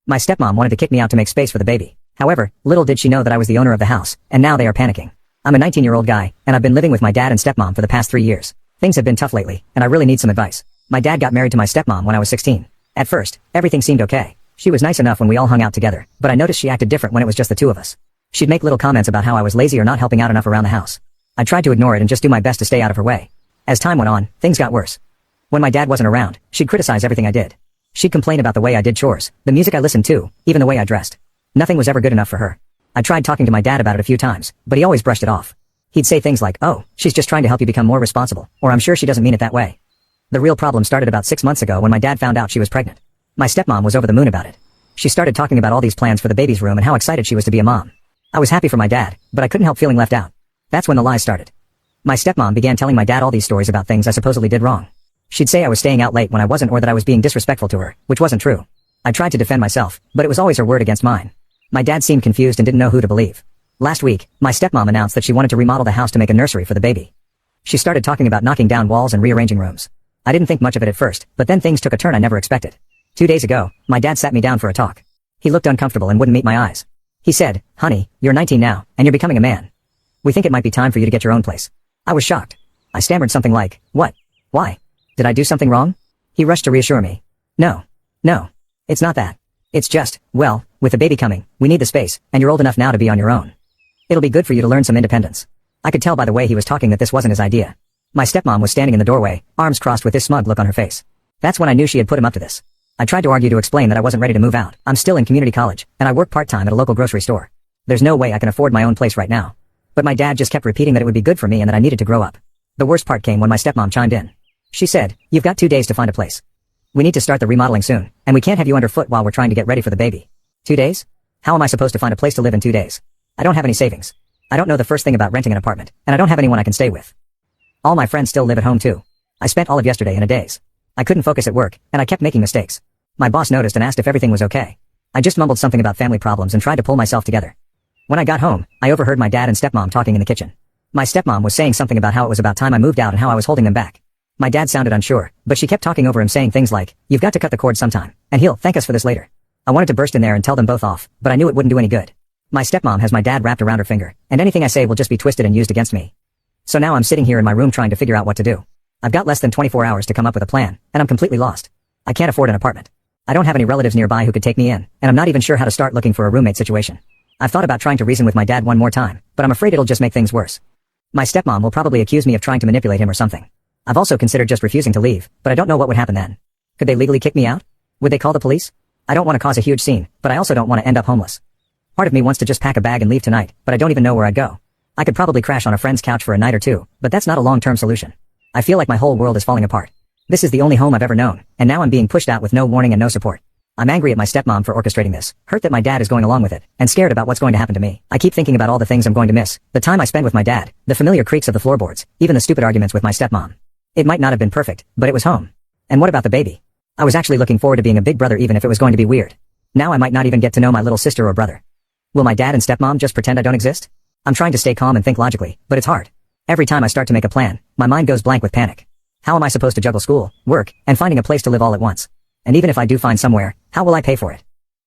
My stepmom wanted to kick me out to make space for the baby. However, little did she know that I was the owner of the house, and now they are panicking. I'm a 19-year-old guy, and I've been living with my dad and stepmom for the past 3 years. Things have been tough lately, and I really need some advice. My dad got married to my stepmom when I was 16. At first, everything seemed okay. She was nice enough when we all hung out together, but I noticed she acted different when it was just the two of us. She'd make little comments about how I was lazy or not helping out enough around the house. I tried to ignore it and just do my best to stay out of her way. As time went on, things got worse. When my dad wasn't around, she'd criticize everything I did. She'd complain about the way I did chores, the music I listened to, even the way I dressed. Nothing was ever good enough for her. I tried talking to my dad about it a few times, but he always brushed it off. He'd say things like, "Oh, she's just trying to help you become more responsible," or "I'm sure she doesn't mean it that way." The real problem started about 6 months ago when my dad found out she was pregnant. My stepmom was over the moon about it. She started talking about all these plans for the baby's room and how excited she was to be a mom. I was happy for my dad, but I couldn't help feeling left out. That's when the lies started. My stepmom began telling my dad all these stories about things I supposedly did wrong. She'd say I was staying out late when I wasn't or that I was being disrespectful to her, which wasn't true. I tried to defend myself, but it was always her word against mine. My dad seemed confused and didn't know who to believe. Last week, my stepmom announced that she wanted to remodel the house to make a nursery for the baby. She started talking about knocking down walls and rearranging rooms. I didn't think much of it at first, but then things took a turn I never expected. 2 days ago, my dad sat me down for a talk. He looked uncomfortable and wouldn't meet my eyes. He said, "Honey, you're 19 now, and you're becoming a man. We think it might be time for you to get your own place." I was shocked. I stammered something like, "What? Why? Did I do something wrong?" He rushed to reassure me. No, it's not that. It's just, well, with the baby coming, we need the space, and you're old enough now to be on your own. It'll be good for you to learn some independence." I could tell by the way he was talking that this wasn't his idea. My stepmom was standing in the doorway, arms crossed with this smug look on her face. That's when I knew she had put him up to this. I tried to argue to explain that I wasn't ready to move out. I'm still in community college, and I work part-time at a local grocery store. There's no way I can afford my own place right now. But my dad just kept repeating that it would be good for me and that I needed to grow up. The worst part came when my stepmom chimed in. She said, "You've got 2 days to find a place. We need to start the remodeling soon, and we can't have you underfoot while we're trying to get ready for the baby." 2 days? How am I supposed to find a place to live in 2 days? I don't have any savings. I don't know the first thing about renting an apartment, and I don't have anyone I can stay with. All my friends still live at home too. I spent all of yesterday in a daze. I couldn't focus at work, and I kept making mistakes. My boss noticed and asked if everything was okay. I just mumbled something about family problems and tried to pull myself together. When I got home, I overheard my dad and stepmom talking in the kitchen. My stepmom was saying something about how it was about time I moved out and how I was holding them back. My dad sounded unsure, but she kept talking over him saying things like, "You've got to cut the cord sometime, and he'll thank us for this later." I wanted to burst in there and tell them both off, but I knew it wouldn't do any good. My stepmom has my dad wrapped around her finger, and anything I say will just be twisted and used against me. So now I'm sitting here in my room trying to figure out what to do. I've got less than 24 hours to come up with a plan, and I'm completely lost. I can't afford an apartment. I don't have any relatives nearby who could take me in, and I'm not even sure how to start looking for a roommate situation. I've thought about trying to reason with my dad one more time, but I'm afraid it'll just make things worse. My stepmom will probably accuse me of trying to manipulate him or something. I've also considered just refusing to leave, but I don't know what would happen then. Could they legally kick me out? Would they call the police? I don't want to cause a huge scene, but I also don't want to end up homeless. Part of me wants to just pack a bag and leave tonight, but I don't even know where I'd go. I could probably crash on a friend's couch for a night or two, but that's not a long-term solution. I feel like my whole world is falling apart. This is the only home I've ever known, and now I'm being pushed out with no warning and no support. I'm angry at my stepmom for orchestrating this, hurt that my dad is going along with it, and scared about what's going to happen to me. I keep thinking about all the things I'm going to miss, the time I spend with my dad, the familiar creaks of the floorboards, even the stupid arguments with my stepmom. It might not have been perfect, but it was home. And what about the baby? I was actually looking forward to being a big brother even if it was going to be weird. Now I might not even get to know my little sister or brother. Will my dad and stepmom just pretend I don't exist? I'm trying to stay calm and think logically, but it's hard. Every time I start to make a plan, my mind goes blank with panic. How am I supposed to juggle school, work, and finding a place to live all at once? And even if I do find somewhere, how will I pay for it?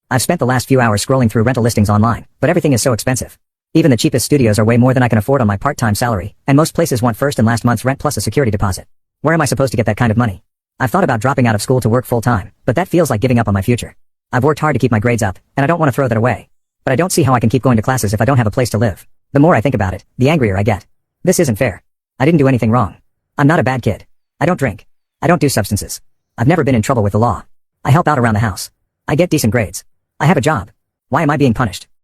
I've spent the last few hours scrolling through rental listings online, but everything is so expensive. Even the cheapest studios are way more than I can afford on my part-time salary, and most places want first and last month's rent plus a security deposit. Where am I supposed to get that kind of money? I've thought about dropping out of school to work full-time, but that feels like giving up on my future. I've worked hard to keep my grades up, and I don't want to throw that away. But I don't see how I can keep going to classes if I don't have a place to live. The more I think about it, the angrier I get. This isn't fair. I didn't do anything wrong. I'm not a bad kid. I don't drink. I don't do substances. I've never been in trouble with the law. I help out around the house. I get decent grades. I have a job. Why am I being punished?